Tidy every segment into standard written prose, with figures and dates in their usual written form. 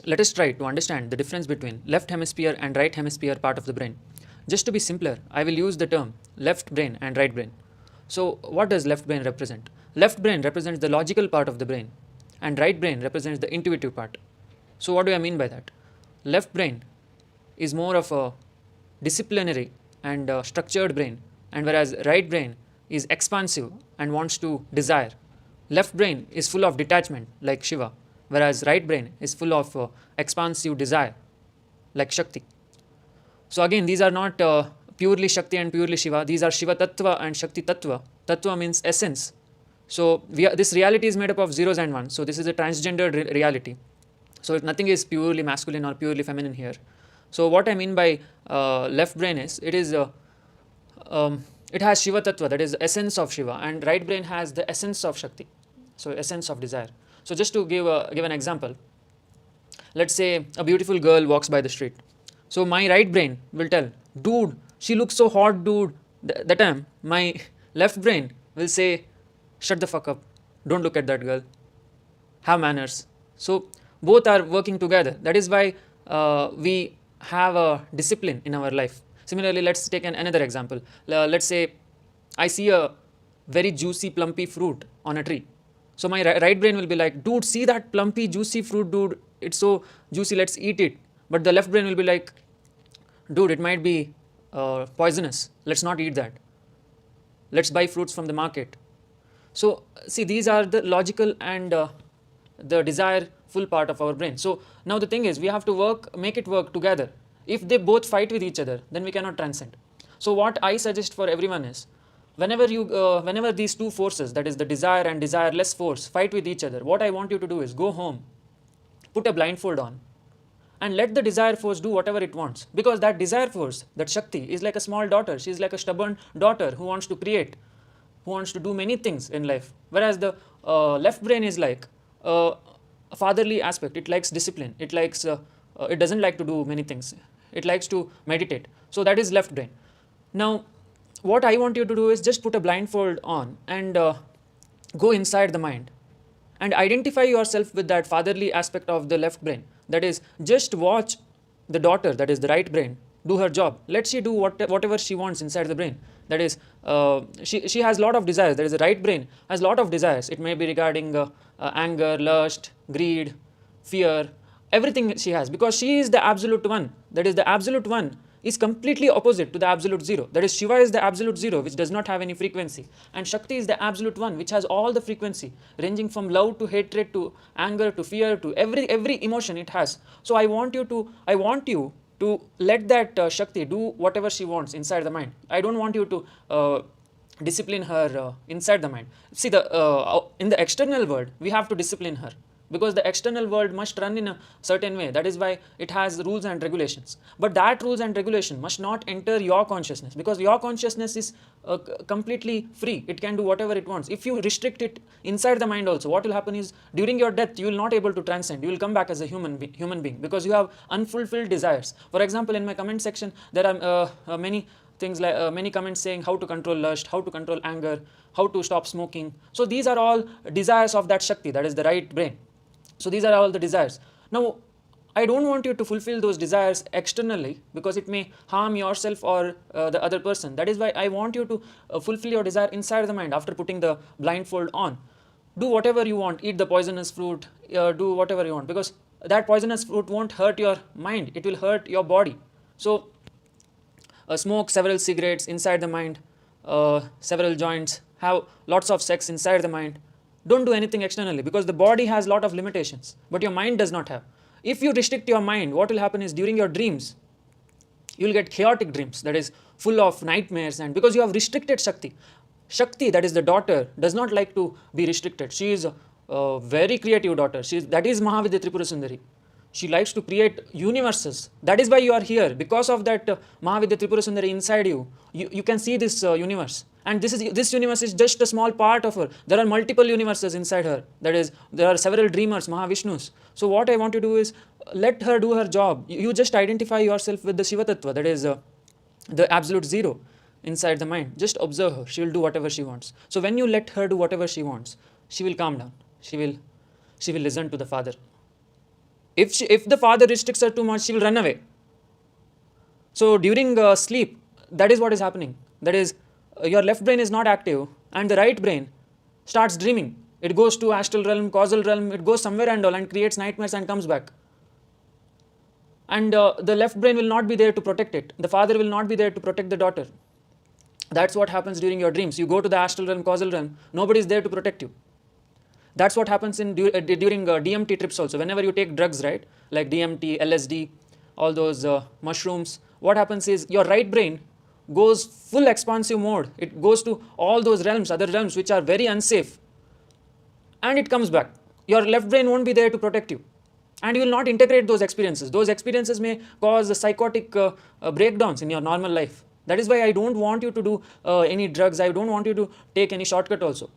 let us try to understand the difference between left hemisphere and right hemisphere part of the brain. Just to be simpler, I will use the term left brain and right brain. So what does left brain represent? Left brain represents the logical part of the brain and right brain represents the intuitive part. So what do I mean by that? Left brain is more of a disciplinary and structured brain, and whereas right brain is expansive and wants to desire. Left brain is full of detachment like Shiva, whereas right brain is full of expansive desire like Shakti. So again, these are not purely Shakti and purely Shiva. These are Shiva Tattva and Shakti Tattva. Tattva means essence. So this reality is made up of zeros and ones. So this is a transgendered reality. So nothing is purely masculine or purely feminine here. So what I mean by left brain is it has Shiva Tattva, that is the essence of Shiva, and right brain has the essence of Shakti, so essence of desire. So just to give an example, let's say a beautiful girl walks by the street. So my right brain will tell, dude, she looks so hot, dude. That time my left brain will say, shut the fuck up, don't look at that girl, have manners. So both are working together. That is why we have a discipline in our life. Similarly, let's take another example. Let's say I see a very juicy, plumpy fruit on a tree. So my right brain will be like, dude, see that plumpy, juicy fruit, dude. It's so juicy, let's eat it. But the left brain will be like, dude, it might be poisonous. Let's not eat that. Let's buy fruits from the market. So see, these are the logical and the desireful part of our brain. So now the thing is, we have to make it work together. If they both fight with each other, then we cannot transcend. So what I suggest for everyone is, whenever these two forces, that is the desire and desireless force, fight with each other, what I want you to do is go home, put a blindfold on, and let the desire force do whatever it wants. Because that desire force, that Shakti, is like a small daughter. She is like a stubborn daughter who wants to create, who wants to do many things in life. Whereas the left brain is like a fatherly aspect. It likes discipline. It doesn't like to do many things. It likes to meditate. So that is left brain. Now, what I want you to do is just put a blindfold on and go inside the mind and identify yourself with that fatherly aspect of the left brain. That is, just watch the daughter, that is the right brain, do her job. Let she do whatever she wants inside the brain. That is, she has a lot of desires. That is, the right brain has a lot of desires. It may be regarding anger, lust, greed, fear, everything she has, because she is the absolute one. That is, the absolute one is completely opposite to the absolute zero. That is, Shiva is the absolute zero, which does not have any frequency, and Shakti is the absolute one, which has all the frequency, ranging from love to hatred to anger to fear to every emotion it has. So I want you to let that Shakti do whatever she wants inside the mind. I don't want you to discipline her inside the mind. See, in the external world, we have to discipline her, because the external world must run in a certain way. That is why it has rules and regulations. But that rules and regulation must not enter your consciousness, because your consciousness is completely free. It can do whatever it wants. If you restrict it inside the mind also, what will happen is, during your death, you will not able to transcend. You will come back as a human being, because you have unfulfilled desires. For example, in my comment section, there are many things like many comments saying how to control lust, how to control anger, how to stop smoking. So these are all desires of that Shakti, that is the right brain. So these are all the desires. Now, I don't want you to fulfill those desires externally, because it may harm yourself or the other person. That is why I want you to fulfill your desire inside the mind after putting the blindfold on. Do whatever you want. Eat the poisonous fruit. Do whatever you want, because that poisonous fruit won't hurt your mind. It will hurt your body. So smoke several cigarettes inside the mind, several joints, have lots of sex inside the mind. Don't do anything externally, because the body has a lot of limitations, but your mind does not have. If you restrict your mind, what will happen is, during your dreams, you will get chaotic dreams, that is full of nightmares, and because you have restricted Shakti. Shakti, that is the daughter, does not like to be restricted. She is a very creative daughter. That is Mahavidya Tripura Sundari. She likes to create universes. That is why you are here. Because of that Mahavidya Tripura Sundari inside you, you can see this universe. And this universe is just a small part of her. There are multiple universes inside her. That is, there are several dreamers, Mahavishnus. So what I want to do is, let her do her job. You just identify yourself with the Shiva Tattva, that is the absolute zero inside the mind. Just observe her. She will do whatever she wants. So when you let her do whatever she wants, she will calm down. She will listen to the Father. If the father restricts her too much, she will run away. So during sleep, that is what is happening. That is, your left brain is not active, and the right brain starts dreaming. It goes to astral realm, causal realm, it goes somewhere and all, and creates nightmares and comes back. And the left brain will not be there to protect it. The father will not be there to protect the daughter. That's what happens during your dreams. You go to the astral realm, causal realm, nobody is there to protect you. That's what happens in during DMT trips also. Whenever you take drugs, right, like DMT, LSD, all those mushrooms, what happens is your right brain goes full expansive mode. It goes to all those realms, other realms which are very unsafe, and it comes back. Your left brain won't be there to protect you, and you will not integrate those experiences. Those experiences may cause psychotic breakdowns in your normal life. That is why I don't want you to do any drugs. I don't want you to take any shortcut also.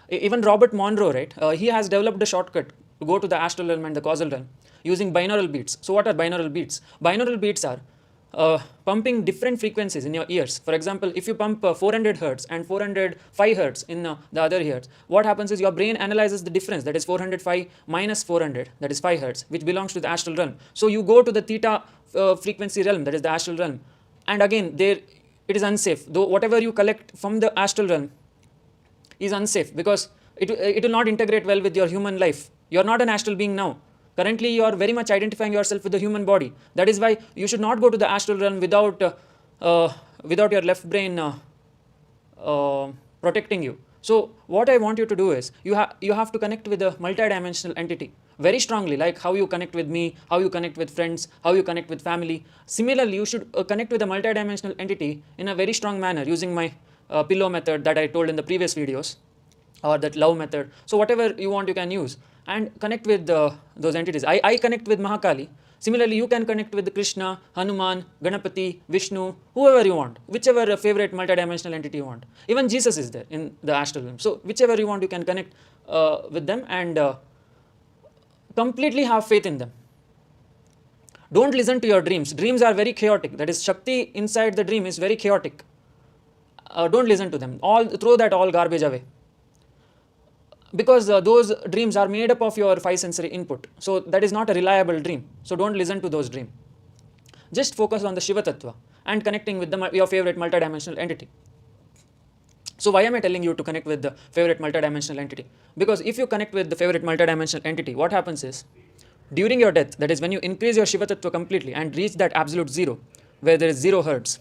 Even Robert Monroe, right, he has developed a shortcut to go to the astral realm and the causal realm using binaural beats. So what are binaural beats? Binaural beats are pumping different frequencies in your ears. For example, if you pump 400 hertz and 405 hertz in the other ears, what happens is your brain analyzes the difference, that is 405 minus 400, that is 5 hertz, which belongs to the astral realm. So you go to the theta frequency realm, that is the astral realm, and again there it is unsafe. Though whatever you collect from the astral realm is unsafe, because it will not integrate well with your human life. You are not an astral being now. Currently you are very much identifying yourself with the human body. That is why you should not go to the astral realm without your left brain protecting you. So what I want you to do is you have to connect with a multidimensional entity very strongly, like how you connect with me, how you connect with friends, how you connect with family. Similarly, you should connect with a multidimensional entity in a very strong manner using my pillow method that I told in the previous videos, or that love method. So whatever you want, you can use and connect with those entities. I connect with Mahakali. Similarly, you can connect with Krishna, Hanuman, Ganapati, Vishnu, whoever you want, whichever favorite multidimensional entity you want. Even Jesus is there in the astral realm. So whichever you want, you can connect with them and completely have faith in them. Don't listen to your dreams. Dreams are very chaotic. That is, Shakti inside the dream is very chaotic. Don't listen to them. Throw that all garbage away, because those dreams are made up of your 5 sensory input. So that is not a reliable dream. So don't listen to those dreams. Just focus on the Shiva Tattva and connecting with your favorite multidimensional entity. So why am I telling you to connect with the favorite multidimensional entity? Because if you connect with the favorite multidimensional entity, what happens is, during your death, that is when you increase your Shiva Tattva completely and reach that absolute zero, where there is 0 hertz,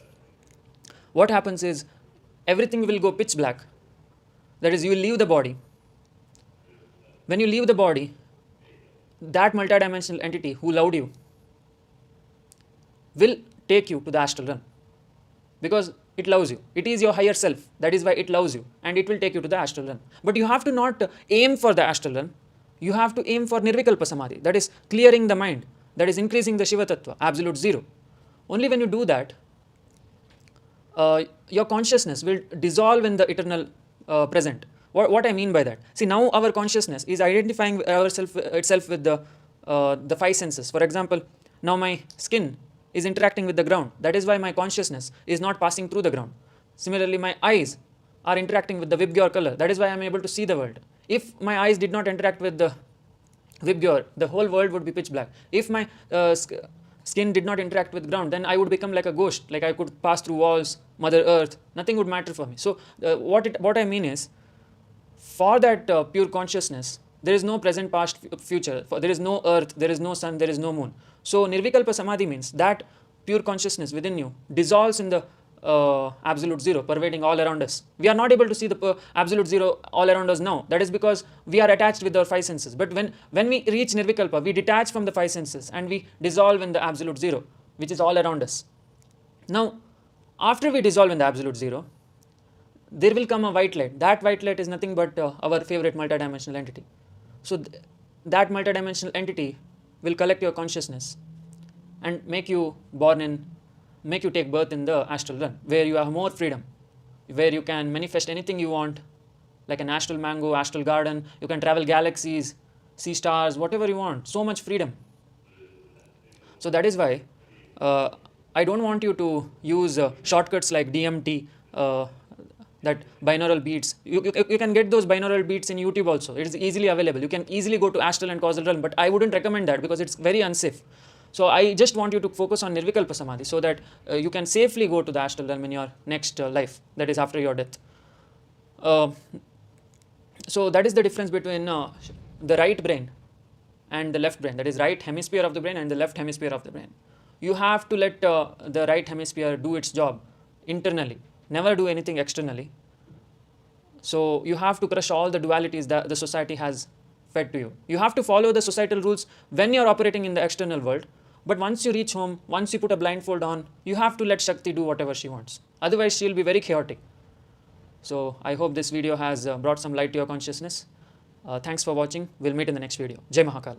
what happens is everything will go pitch black. That is, you will leave the body. When you leave the body, that multidimensional entity who loved you will take you to the astral realm, because it loves you. It is your higher self. That is why it loves you, and it will take you to the astral realm. But you have to not aim for the astral realm. You have to aim for Nirvikalpa Samadhi. That is clearing the mind. That is increasing the Shiva Tattva, absolute zero. Only when you do that, your consciousness will dissolve in the eternal present. What I mean by that? See, now our consciousness is identifying itself with the 5 senses. For example, now my skin is interacting with the ground. That is why my consciousness is not passing through the ground. Similarly, my eyes are interacting with the Vibgyor color. That is why I am able to see the world. If my eyes did not interact with the Vibgyor, the whole world would be pitch black. If my skin did not interact with ground, then I would become like a ghost. Like I could pass through walls, Mother Earth. Nothing would matter for me. So what I mean is, for that pure consciousness, there is no present, past, future. There is no earth, there is no sun, there is no moon. So Nirvikalpa Samadhi means that pure consciousness within you dissolves in the absolute zero, pervading all around us. We are not able to see the absolute zero all around us now. That is because we are attached with our 5 senses. But when we reach Nirvikalpa, we detach from the 5 senses and we dissolve in the absolute zero, which is all around us. Now, after we dissolve in the absolute zero, there will come a white light. That white light is nothing but our favorite multidimensional entity. So that multidimensional entity will collect your consciousness and make you take birth in the astral realm, where you have more freedom, where you can manifest anything you want, like an astral mango, astral garden. You can travel galaxies, see stars, whatever you want. So much freedom. So that is why I don't want you to use shortcuts like DMT, that binaural beats. You can get those binaural beats in YouTube also. It is easily available. You can easily go to astral and causal realm, but I wouldn't recommend that because it's very unsafe. So I just want you to focus on Nirvikalpa Samadhi so that you can safely go to the astral realm in your next life, that is after your death. So that is the difference between the right brain and the left brain, that is right hemisphere of the brain and the left hemisphere of the brain. You have to let the right hemisphere do its job internally, never do anything externally. So you have to crush all the dualities that the society has fed to you. You have to follow the societal rules when you are operating in the external world, but once you reach home, once you put a blindfold on, you have to let Shakti do whatever she wants. Otherwise she will be very chaotic. So I hope this video has brought some light to your consciousness. Thanks for watching. We'll meet in the next video. Jai Mahakal.